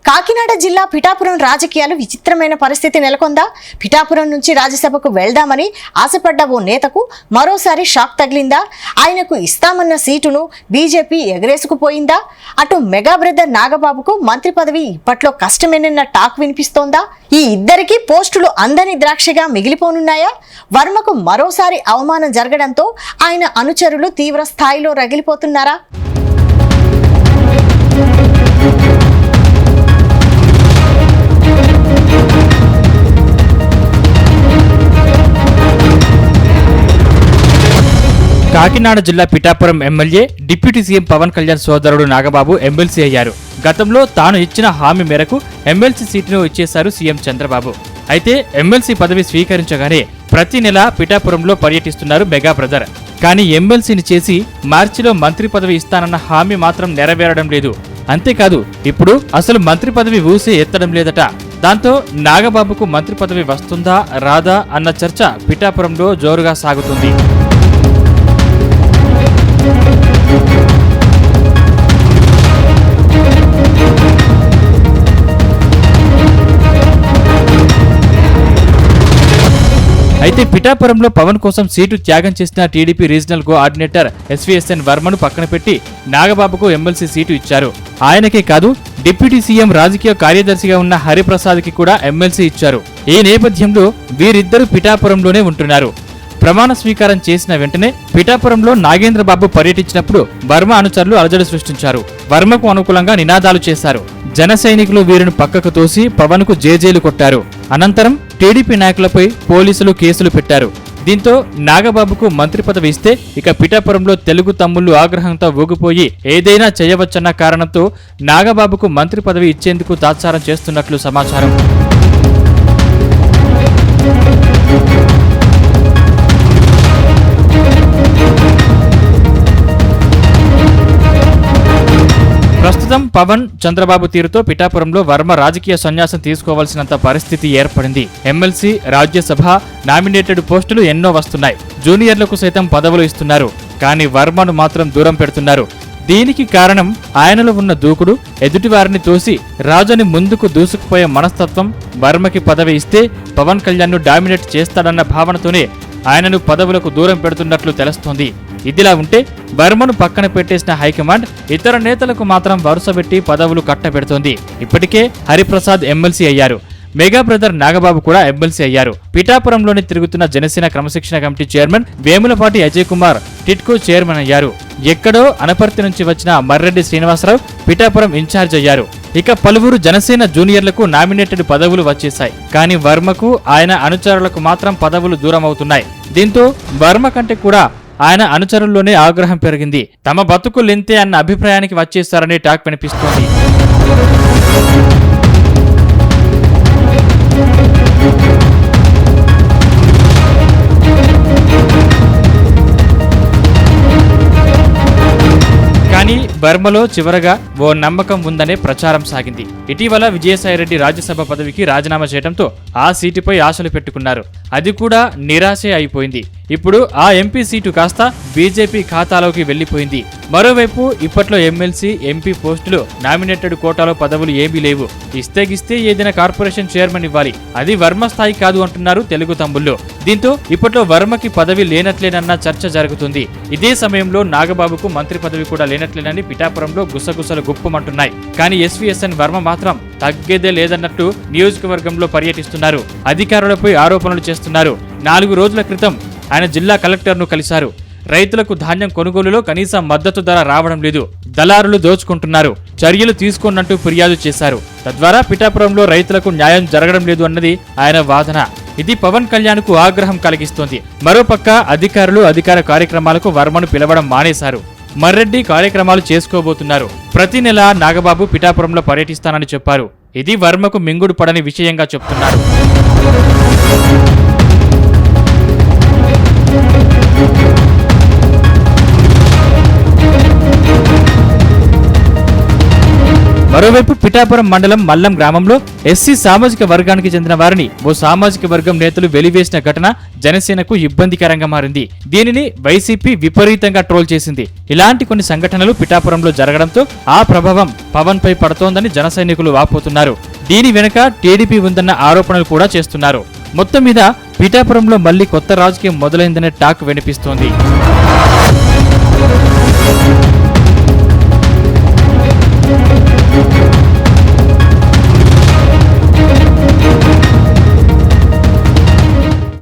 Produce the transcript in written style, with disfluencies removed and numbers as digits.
కాకినాడ జిల్లా పిఠాపురం రాజకీయాలు విచిత్రమైన పరిస్థితి నెలకొందా? పిఠాపురం నుంచి రాజ్యసభకు వెళ్దామని ఆశపడ్డ ఓ నేతకు మరోసారి షాక్ తగిలిందా? ఆయనకు ఇస్తామన్న సీటును బీజేపీ ఎగరేసుకుపోయిందా? అటు మెగా బ్రదర్ నాగబాబుకు మంత్రి పదవి ఇప్పట్లో కష్టమేనన్న టాక్ వినిపిస్తోందా? ఈ ఇద్దరికి పోస్టులు అందని ద్రాక్షగా మిగిలిపోనున్నాయా? వర్మకు మరోసారి అవమానం జరగడంతో ఆయన అనుచరులు తీవ్ర స్థాయిలో రగిలిపోతున్నారా? కాకినాడ జిల్లా Pithapuram MLA deputy CM Pawan Kalyan సోదరుడు నాగబాబు ఎమ్మెల్సీ అయ్యారు. గతంలో తాను ఇచ్చిన హామీ మేరకు ఎమ్మెల్సీ సీటును ఇచ్చేశారు సీఎం చంద్రబాబు. అయితే ఎమ్మెల్సీ పదవి స్వీకరించగానే ప్రతి నెల పిఠాపురంలో పర్యటిస్తున్నారు మెగా బ్రదర్. కానీ ఎమ్మెల్సీని చేసి మార్చిలో మంత్రి పదవి ఇస్తానన్న హామీ మాత్రం నెరవేరడం లేదు. అంతేకాదు ఇప్పుడు అసలు మంత్రి పదవి ఊసే ఎత్తడం లేదట. దాంతో నాగబాబుకు మంత్రి పదవి వస్తుందా రాదా అన్న చర్చ పిఠాపురంలో జోరుగా సాగుతుంది. అయితే పిఠాపురంలో పవన్ కోసం సీటు త్యాగం చేసిన టీడీపీ రీజనల్ కోఆర్డినేటర్ ఎస్వీఎస్ఎన్ వర్మను పక్కన పెట్టి నాగబాబుకు ఎమ్మెల్సీ సీటు ఇచ్చారు. ఆయనకే కాదు డిప్యూటీ సీఎం రాజకీయ కార్యదర్శిగా ఉన్న హరిప్రసాద్కి కూడా ఎమ్మెల్సీ ఇచ్చారు. ఈ నేపథ్యంలో వీరిద్దరూ పిఠాపురంలోనే ఉంటున్నారు. ప్రమాణ స్వీకారం చేసిన వెంటనే పిఠాపురంలో నాగేంద్రబాబు పర్యటించినప్పుడు వర్మ అనుచరులు అలజడి సృష్టించారు. వర్మకు అనుకూలంగా నినాదాలు చేశారు. జన సైనికులు వీరిని పక్కకు తోసి పవన్ కు జేజేలు కొట్టారు. అనంతరం టీడీపీ నాయకులపై పోలీసులు కేసులు పెట్టారు. దీంతో నాగబాబుకు మంత్రి పదవి ఇస్తే ఇక పిఠాపురంలో తెలుగు తమ్ముళ్లు ఆగ్రహంతో ఊగిపోయి ఏదైనా చేయవచ్చన్న కారణంతో నాగబాబుకు మంత్రి పదవి ఇచ్చేందుకు తాత్సారం చేస్తున్నట్లు సమాచారం. ప్రస్తుతం పవన్ చంద్రబాబు తీరుతో పిఠాపురంలో వర్మ రాజకీయ సన్యాసం తీసుకోవాల్సినంత పరిస్థితి ఏర్పడింది. ఎమ్మెల్సీ, రాజ్యసభ నామినేటెడ్ పోస్టులు ఎన్నో వస్తున్నాయి. జూనియర్లకు సైతం పదవులు ఇస్తున్నారు. కానీ వర్మను మాత్రం దూరం పెడుతున్నారు. దీనికి కారణం ఆయనలో ఉన్న దూకుడు, ఎదుటివారిని తోసి రాజుని ముందుకు దూసుకుపోయే మనస్తత్వం. వర్మకి పదవి ఇస్తే పవన్ కళ్యాణ్ను డామినేట్ చేస్తాడన్న భావనతోనే ఆయనను పదవులకు దూరం పెడుతున్నట్లు తెలుస్తోంది. ఇదిలా ఉంటే వర్మను పక్కన పెట్టేసిన హైకమాండ్ ఇతర నేతలకు మాత్రం వరుసపెట్టి పదవులు కట్టబెడుతోంది. ఇప్పటికే హరిప్రసాద్ ఎమ్మెల్సీ అయ్యారు. మెగా బ్రదర్ నాగబాబు కూడా ఎమ్మెల్సీ అయ్యారు. పిఠాపురంలోని తిరుగుతున్న జనసేన క్రమశిక్షణ committee chairman Vemulapati Ajay Kumar TIDCO chairman అయ్యారు. ఎక్కడో అనపర్తి నుంచి వచ్చిన మర్రెడ్డి శ్రీనివాసరావు పిఠాపురం ఇన్ఛార్జ్ అయ్యారు. ఇక పలువురు జనసేన జూనియర్లకు నామినేటెడ్ పదవులు వచ్చేశాయి. కానీ వర్మకు, ఆయన అనుచరులకు మాత్రం పదవులు దూరం అవుతున్నాయి. దీంతో వర్మ కంటే కూడా ఆయన అనుచరుల్లోనే ఆగ్రహం పెరిగింది. తమ బతుకులింతే అన్న అభిప్రాయానికి వచ్చేస్తారని టాక్ వినిపిస్తోంది. కానీ వర్మలో చివరగా ఓ నమ్మకం ఉందనే ప్రచారం సాగింది. ఇటీవల విజయసాయిరెడ్డి రాజ్యసభ పదవికి రాజీనామా చేయడంతో ఆ సీటుపై ఆశలు పెట్టుకున్నారు. అది కూడా నిరాశే అయిపోయింది. ఇప్పుడు ఆ ఎంపీ సీటు కాస్త బీజేపీ ఖాతాలోకి వెళ్లిపోయింది. మరోవైపు ఇప్పట్లో ఎమ్మెల్సీ, ఎంపీ పోస్టులు నామినేటెడ్ కోటాలో పదవులు ఏమీ లేవు. ఇస్తే ఏదైనా కార్పొరేషన్ చైర్మన్ ఇవ్వాలి. అది వర్మ స్థాయి కాదు అంటున్నారు తెలుగు తమ్ముళ్లు. దీంతో ఇప్పట్లో వర్మకి పదవి లేనట్లేనన్న చర్చ జరుగుతుంది. ఇదే సమయంలో నాగబాబుకు మంత్రి పదవి కూడా లేనట్లేనని పిఠాపురంలో గుసగుసలు గుప్పమంటున్నాయి. కానీ ఎస్వీఎస్ఎన్ వర్మ మాత్రం తగ్గేదే లేదన్నట్టు నియోజకవర్గంలో పర్యటిస్తున్నారు. అధికారులపై ఆరోపణలు చేస్తున్నారు. 4 రోజుల క్రితం ఆయన జిల్లా కలెక్టర్ను కలిశారు. రైతులకు ధాన్యం కొనుగోలులో కనీస మద్దతు ధర రావడం లేదు, దళారులు దోచుకుంటున్నారు, చర్యలు తీసుకున్నట్టు ఫిర్యాదు చేశారు. తద్వారా పిఠాపురంలో రైతులకు న్యాయం జరగడం లేదు అన్నది ఆయన వాదన. ఇది పవన్ కళ్యాణ్ కు ఆగ్రహం కలిగిస్తోంది. మరోపక్క అధికారులు అధికార కార్యక్రమాలకు వర్మను పిలవడం మానేశారు. మర్రెడ్డి కార్యక్రమాలు చేసుకోబోతున్నారు. ప్రతి నెల నాగబాబు పిఠాపురంలో పర్యటిస్తానని చెప్పారు. ఇది వర్మకు మింగుడు పడని విషయంగా చెప్తున్నారు. మరోవైపు పిఠాపురం మండలం మల్లం గ్రామంలో ఎస్సీ సామాజిక వర్గానికి చెందిన వారిని ఓ సామాజిక వర్గం నేతలు వెలివేసిన ఘటన జనసేనకు ఇబ్బందికరంగా మారింది. దీనిని వైసీపీ విపరీతంగా ట్రోల్ చేసింది. ఇలాంటి కొన్ని సంఘటనలు పిఠాపురంలో జరగడంతో ఆ ప్రభావం పవన్ పై పడుతోందని జన సైనికులు వాపోతున్నారు. దీని వెనుక టీడీపీ ఉందన్న ఆరోపణలు కూడా చేస్తున్నారు. మొత్తం మీద పిఠాపురంలో మళ్లీ కొత్త రాజకీయం మొదలైందనే టాక్ వినిపిస్తోంది.